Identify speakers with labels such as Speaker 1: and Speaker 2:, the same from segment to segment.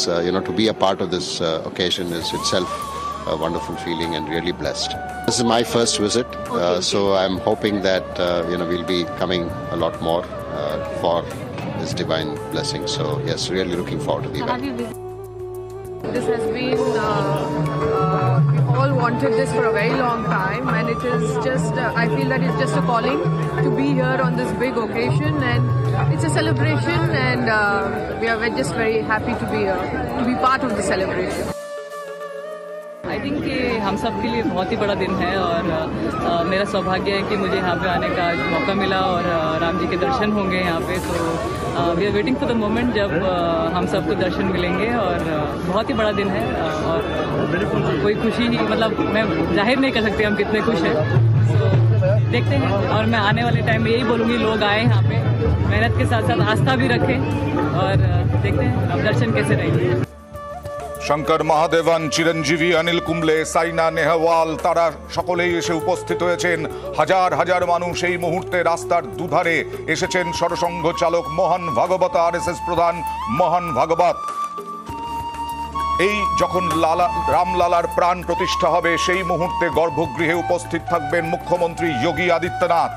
Speaker 1: to be a part of this occasion is itself a wonderful feeling and really blessed. This is my first visit, so I'm hoping that we'll be coming a lot more for His divine blessing. So yes, really looking forward to the event.
Speaker 2: This has been, we all wanted this for a very long time, and it is just, I feel that it's just a calling to be here on this big occasion, and it's a celebration, and we're just very happy to be here, to be part of the celebration.
Speaker 3: I think कि हम सब के लिए बहुत ही बड़ा दिन है और मेरा सौभाग्य है कि मुझे यहाँ पे आने का मौका मिला और राम जी के दर्शन होंगे यहाँ पे, तो we are waiting for the moment जब हम सबको दर्शन मिलेंगे और बहुत ही बड़ा दिन है और कोई खुशी ही, मतलब मैं जाहिर नहीं कर सकती हम कितने खुश हैं, तो देखते हैं। और मैं आने वाले टाइम में यही बोलूँगी, लोग आए यहाँ पे, मेहनत के साथ साथ आस्था भी रखें और देखते हैं अब दर्शन कैसे रहेंगे।
Speaker 4: শঙ্কর মহাদেবন, চিরঞ্জীবী, অনিল কুম্বলে, সাইনা নেহওয়াল তারা সকলেই এসে উপস্থিত হয়েছেন। হাজার হাজার মানুষ এই মুহূর্তে রাস্তার দুধারে এসেছেন। সরসংঘ চালক মোহন ভাগবত, আরএসএস প্রধান মোহন ভাগবত। এই যখন রামলালার প্রাণ প্রতিষ্ঠা হবে সেই মুহূর্তে গর্ভগৃহে উপস্থিত থাকবেন মুখ্যমন্ত্রী যোগী আদিত্যনাথ।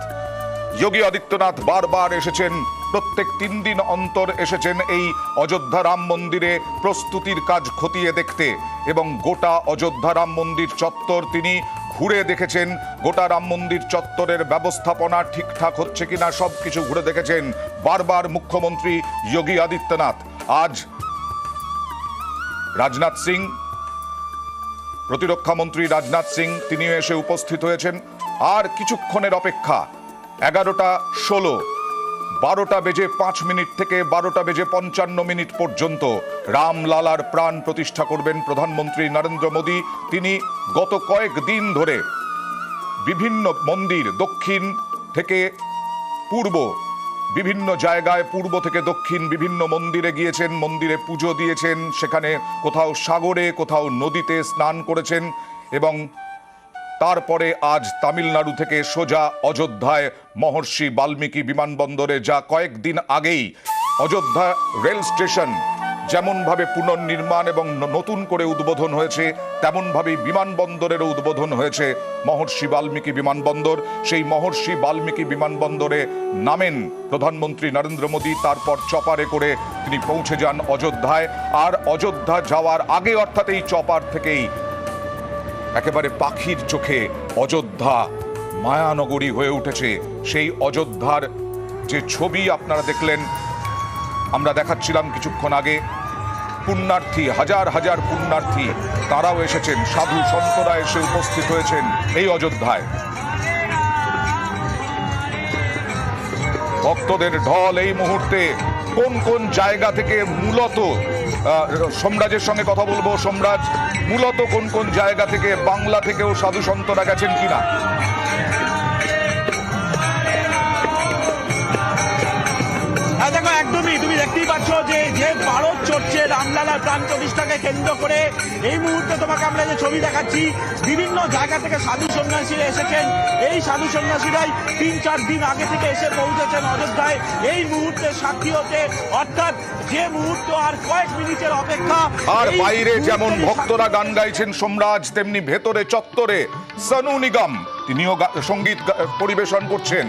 Speaker 4: যোগী আদিত্যনাথ বারবার এসেছেন, প্রত্যেক 3 দিন অন্তর এসেছেন এই অযোধ্যা রাম মন্দিরে প্রস্তুতির কাজ খতিয়ে দেখতে, এবং গোটা অযোধ্যা রাম মন্দির চত্বর তিনি ঘুরে দেখেছেন। গোটা রাম মন্দির চত্বরের ব্যবস্থাপনা ঠিকঠাক হচ্ছে কিনা সবকিছু ঘুরে দেখেছেন বারবার মুখ্যমন্ত্রী যোগী আদিত্যনাথ। আজ রাজনাথ সিং, প্রতিরক্ষা মন্ত্রী রাজনাথ সিং, তিনিও এসে উপস্থিত হয়েছেন। আর কিছুক্ষণের অপেক্ষা, 11:16, 12:05 থেকে 12:55 পর্যন্ত রামলালার প্রাণ প্রতিষ্ঠা করবেন প্রধানমন্ত্রী নরেন্দ্র মোদী। তিনি গত কয়েকদিন ধরে বিভিন্ন মন্দির, দক্ষিণ থেকে পূর্ব, বিভিন্ন জায়গায় পূর্ব থেকে দক্ষিণ বিভিন্ন মন্দিরে গিয়েছেন, মন্দিরে পুজো দিয়েছেন, সেখানে কোথাও সাগরে কোথাও নদীতে স্নান করেছেন, এবং তারপরে আজ তামিলনাড়ু থেকে সোজা অযোধ্যায় মহর্ষি বাল্মীকি বিমানবন্দরে, যা কয়েকদিন আগেই অযোধ্যা রেল স্টেশন যেমনভাবে পুনর্নির্মাণ এবং নতুন করে উদ্বোধন হয়েছে, তেমনভাবেই বিমানবন্দরেরও উদ্বোধন হয়েছে মহর্ষি বাল্মীকি বিমানবন্দর। সেই মহর্ষি বাল্মীকি বিমানবন্দরে নামেন প্রধানমন্ত্রী নরেন্দ্র মোদী, তারপর চপারে করে তিনি পৌঁছে যান অযোধ্যায়। আর অযোধ্যা যাওয়ার আগে, অর্থাৎ এই চপার থেকেই একেবারে পাখির চোখে অযোধ্যা মায়ানগরী হয়ে উঠেছে। সেই অযোধ্যার যে ছবি আপনারা দেখলেন, আমরা দেখাচ্ছিলাম কিছুক্ষণ আগে, পুণ্যার্থী, হাজার হাজার পুণ্যার্থী তারাও এসেছেন, সাধু সন্তরা এসে উপস্থিত হয়েছেন এই অযোধ্যায়। ভক্তদের ঢল এই মুহূর্তে কোন কোন জায়গা থেকে মূলত, সোমরাজের সঙ্গে কথা বলবো। সোমরাজ, মূলত কোন কোন জায়গা থেকে, বাংলা থেকেও সাধু সন্তরা গেছেন কিনা?
Speaker 5: দেখো, একদমই তুমি দেখতেই পাচ্ছ যে ভারত চড়ছে রামলালার প্রাণ প্রতিষ্ঠাকে কেন্দ্র করে। এই মুহূর্তে তোমাকে আমরা যে ছবি দেখাচ্ছি, বিভিন্ন জায়গা থেকে সাধু সন্ন্যাসীরা এসেছেন। এই সাধু সন্ন্যাসীরাই 3-4 দিন আগে থেকে এসে পৌঁছেছেন অযোধ্যায় এই মুহূর্তে সাক্ষী হতে, অর্থাৎ যে মুহূর্ত আর কয়েক মিনিটের অপেক্ষা।
Speaker 4: আর বাইরে যেমন ভক্তরা গান গাইছেন সোমরাজ, তেমনি ভেতরে চত্বরে সনু নিগম তিনিও সঙ্গীত পরিবেশন করছেন।